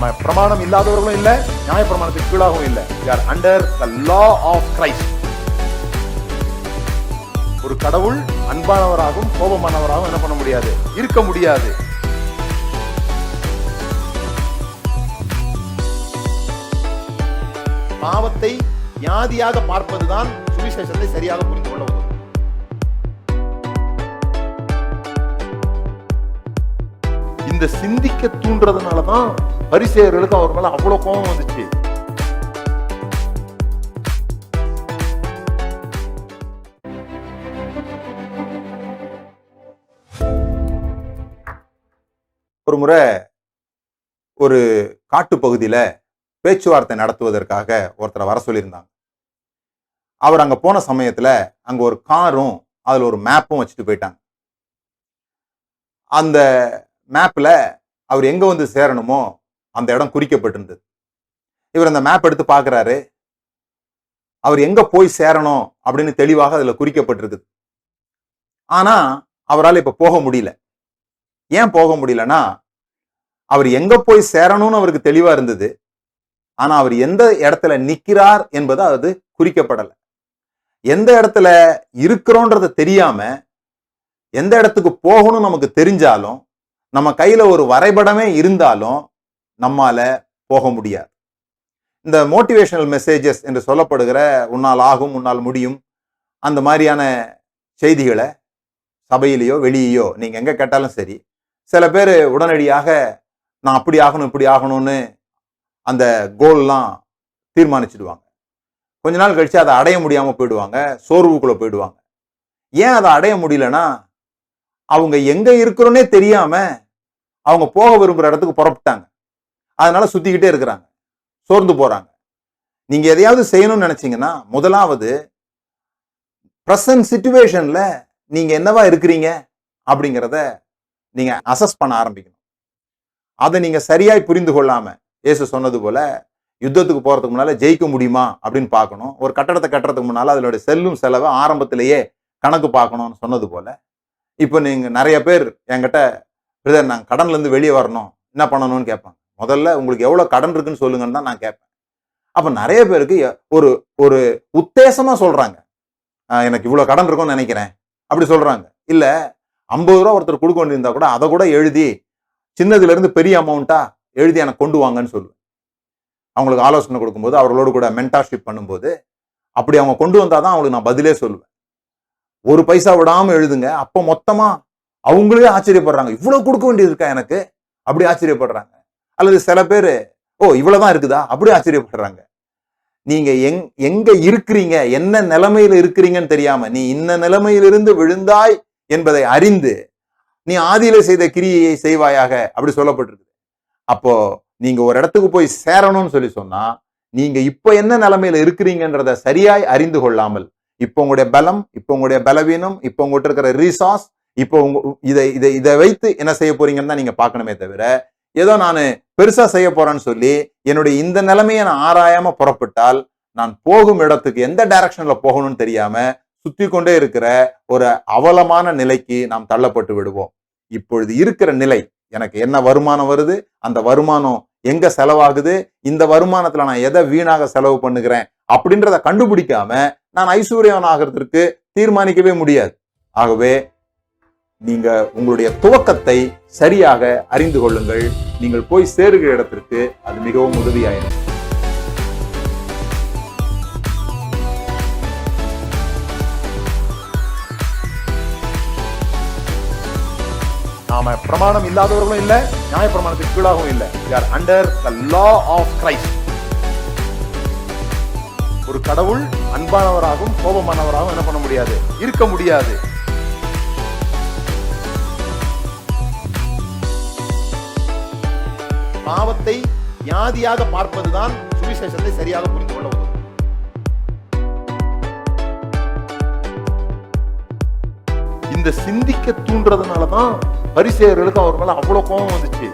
நாம பிரமாணம் இல்லாதவர்களும் இல்ல, நியாய பிரமாணத்துக்கு கீழாகவும் இல்ல. we are under the law of Christ. ஒரு கடவுள் அன்பானவராகவும் கோபமானவராகவும் என்ன பண்ண முடியாது, இருக்க முடியாது. பாவத்தை வியாதியாக பார்ப்பதுதான் சுவிசேஷத்தை சரியாக புரிந்து கொள்ள உதவும். இந்த சிந்திக்க தூண்டுறதுனாலதான் பரிசேயர்களுக்கு அவர் மேல அவ்வளவு கோபம் வந்துச்சு. ஒரு முறை ஒரு காட்டு பகுதியில பேச்சுவார்த்தை நடத்துவதற்காக ஒருத்தரை வர சொல்லியிருந்தாங்க. அவர் அங்க போன சமயத்துல அங்க ஒரு காரும் அதுல ஒரு மேப்பும் வச்சுட்டு போயிட்டாங்க. அந்த மேப்ல அவர் எங்க வந்து சேரணுமோ அந்த இடம் குறிக்கப்பட்டிருந்தது. இவர் அந்த மேப் எடுத்து பார்க்கிறாரு. அவர் எங்க போய் சேரணும் அப்படின்னு தெளிவாக அதுல குறிக்கப்பட்டிருக்குது. ஆனா அவரால் இப்ப போக முடியல. ஏன் போக முடியலன்னா, அவர் எங்க போய் சேரணும்னு அவருக்கு தெளிவா இருந்தது. ஆனா அவர் எந்த இடத்துல நிக்கிறார் என்பது அது குறிக்கப்படல. எந்த இடத்துல இருக்கிறோன்றத தெரியாம எந்த இடத்துக்கு போகணும் நமக்கு தெரிஞ்சாலும், நம்ம கையில ஒரு வரைபடமே இருந்தாலும் நம்மால போக முடியாது. இந்த மோட்டிவேஷனல் மெசேஜஸ் என்று சொல்லப்படுகிற உன்னால் ஆகும், உன்னால் முடியும், அந்த மாதிரியான செய்திகளை சபையிலேயோ வெளியேயோ நீங்க எங்க கேட்டாலும் சரி, சில பேர் உடனடியாக நான் அப்படி ஆகணும் இப்படி ஆகணும்னு அந்த கோல்லாம் தீர்மானிச்சிடுவாங்க. கொஞ்ச நாள் கழிச்சு அதை அடைய முடியாம போயிடுவாங்க, சோர்வுக்குள்ள போயிடுவாங்க. ஏன் அதை அடைய முடியலன்னா, அவங்க எங்க இருக்கிறோன்னே தெரியாம அவங்க போக விரும்புற இடத்துக்கு புறப்பட்டாங்க. அதனால சுத்திக்கிட்டே இருக்கிறாங்க, சோர்ந்து போறாங்க. நீங்க எதையாவது செய்யணும்னு நினைச்சீங்கன்னா, முதலாவது பிரசன்ட் சிச்சுவேஷன்ல நீங்க என்னவா இருக்கிறீங்க அப்படிங்கிறத நீங்க அசஸ் பண்ண ஆரம்பிக்கணும். அதை நீங்க சரியாய் புரிந்து கொள்ளாம, இயேசு சொன்னது போல யுத்தத்துக்கு போறதுக்கு முன்னால ஜெயிக்க முடியுமா அப்படின்னு பார்க்கணும். ஒரு கட்டடத்தை கட்டுறதுக்கு முன்னால அதனுடைய செல்லும் செலவை ஆரம்பத்திலேயே கணக்கு பார்க்கணும்னு சொன்னது போல, இப்போ நீங்க நிறைய பேர் என்கிட்ட, பிரதர் நாங்கள் கடன்ல இருந்து வெளியே வரணும், என்ன பண்ணணும்னு கேட்பாங்க. முதல்ல உங்களுக்கு எவ்வளவு கடன் இருக்குன்னு சொல்லுங்கன்னு தான் நான் கேட்பேன். அப்ப நிறைய பேருக்கு ஒரு ஒரு உத்தேசமா சொல்றாங்க, எனக்கு இவ்வளவு கடன் இருக்கும்னு நினைக்கிறேன் அப்படி சொல்றாங்க. இல்ல 50 ரூபா ஒருத்தர் கொடுக்க வேண்டியிருந்தா கூட அதை கூட எழுதி சின்னதுல இருந்து பெரிய அமௌண்ட்டா எழுதி எனக்கு கொண்டு வாங்கன்னு சொல்லுவேன். அவங்களுக்கு ஆலோசனை கொடுக்கும்போது, அவர்களோடு கூட மென்டார்ஷிப் பண்ணும்போது, அப்படி அவங்க கொண்டு வந்தாதான் அவங்களுக்கு நான் பதிலே சொல்லுவேன். ஒரு பைசா விடாம எழுதுங்க. அப்ப மொத்தமா அவங்களே ஆச்சரியப்படுறாங்க, இவ்வளவு கொடுக்க வேண்டியது இருக்கா எனக்கு அப்படி ஆச்சரியப்படுறாங்க. அல்லது சில பேரு, ஓ இவ்வளவுதான் இருக்குதா அப்படி ஆச்சரியப்படுறாங்க. நீங்க எங்க இருக்கிறீங்க, என்ன நிலைமையில இருக்கிறீங்கன்னு தெரியாம, நீ இந்த நிலைமையிலிருந்து விழுந்தாய் என்பதை அறிந்து நீ ஆதியில செய்த கிரியையை செய்வாயாக அப்படி சொல்லப்பட்டிருக்கு. அப்போ நீங்க ஒரு இடத்துக்கு போய் சேரணும்னு சொல்லி சொன்னா, நீங்க இப்ப என்ன நிலைமையில இருக்கிறீங்கன்றத சரியாய் அறிந்து கொள்ளாமல், இப்போ உங்களுடைய பலம், இப்போ உங்களுடைய பலவீனம், இப்போ உங்ககிட்ட இருக்கிற ரீசார்ஸ், இப்போ இதை வைத்து என்ன செய்ய போறீங்கன்னு தான் நீங்க பார்க்கணுமே தவிர, ஏதோ நான் பெருசா செய்ய போறேன்னு சொல்லி என்னுடைய இந்த நிலைமையை நான் ஆராயாம புறப்பட்டால், நான் போகும் இடத்துக்கு எந்த டைரக்ஷன்ல போகணும்னு தெரியாம சுத்தி கொண்டே இருக்கிற ஒரு அவலமான நிலைக்கு நாம் தள்ளப்பட்டு விடுவோம். இப்பொழுது இருக்கிற நிலை, எனக்கு என்ன வருமானம் வருது, அந்த வருமானம் எங்க செலவாகுது, இந்த வருமானத்துல நான் எதை வீணாக செலவு பண்ணுகிறேன் அப்படின்றத கண்டுபிடிக்காம நான் ஐஸ்வர்யவன் ஆகிறதுக்கு தீர்மானிக்கவே முடியாது. ஆகவே நீங்க உங்களுடைய துவக்கத்தை சரியாக அறிந்து கொள்ளுங்கள். நீங்கள் போய் சேருகிற இடத்திற்கு அது மிகவும் உதவியாயிரும். நாம பிரமாணம் இல்லாதவர்களும் இல்ல, நியாய பிரமாணத்துக்கு கீழாகவும் இல்ல. we are under the law of Christ. ஒரு கடவுள் அன்பானவராகவும் கோபமானவராகவும் என்ன பண்ண முடியாது, இருக்க முடியாது. பாவத்தை வியாதியாக பார்ப்பதுதான் சுவிசேஷத்தை சரியாக புரிந்து கொள்ள உதவும். இந்த சிந்திக்க தூண்டுறதுனாலதான் பரிசேயர்களுக்கு அவர் மேல அவ்வளவு கோபம் வந்துச்சு.